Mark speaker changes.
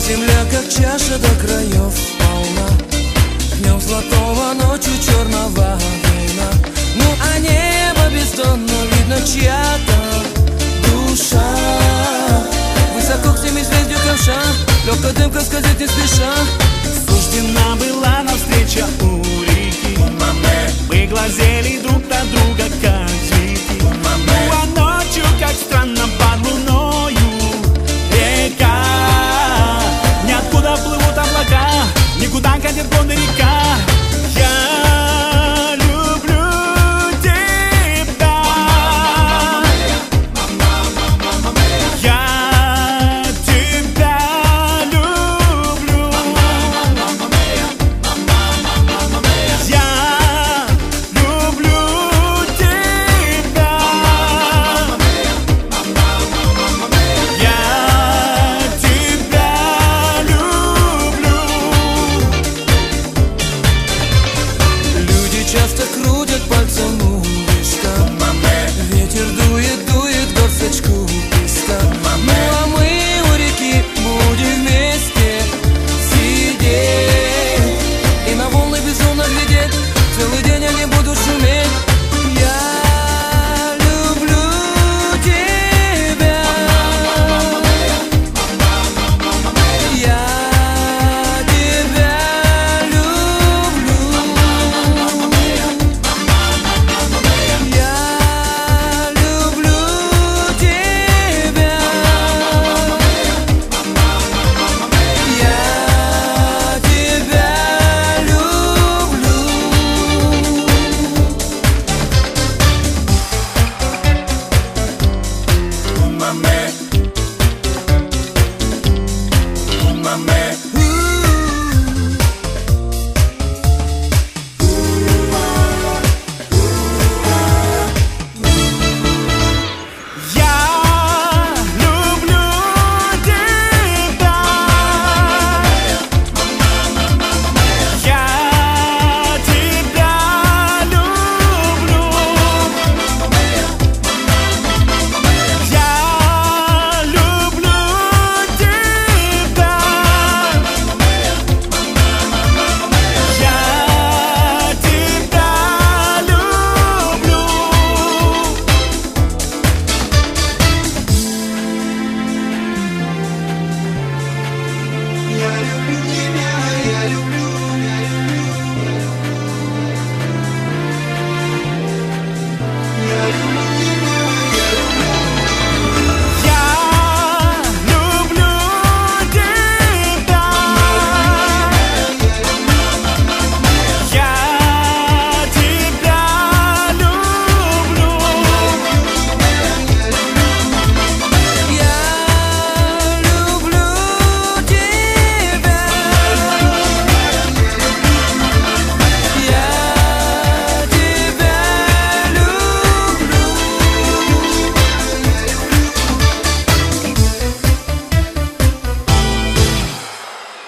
Speaker 1: Земля, как чаша до краев полна, днем золотого, ночью черного вина. Ну а небо бездонно, видно чья-то душа. Высоко к семи звездю ковша, легкая дымка скользит не спеша.
Speaker 2: Суждена была навстреча у реки. Мы глазели друг на друга, как цветы. Ну а ночью, как странно, под луною река. Ниоткуда плывут облака, никуда катит гон река. Я люблю тебя. Я тебя люблю. Я люблю тебя. Я тебя люблю.
Speaker 1: Люди часто крутят пальцем у виска, ветер дует, дует горсточку песка. Ну а мы у реки будем вместе сидеть и на волны безумно глядеть. Целый день они будут шуметь. Я люблю тебя. Я тебя люблю. Я люблю тебя. Я тебя люблю.
Speaker 2: Mame.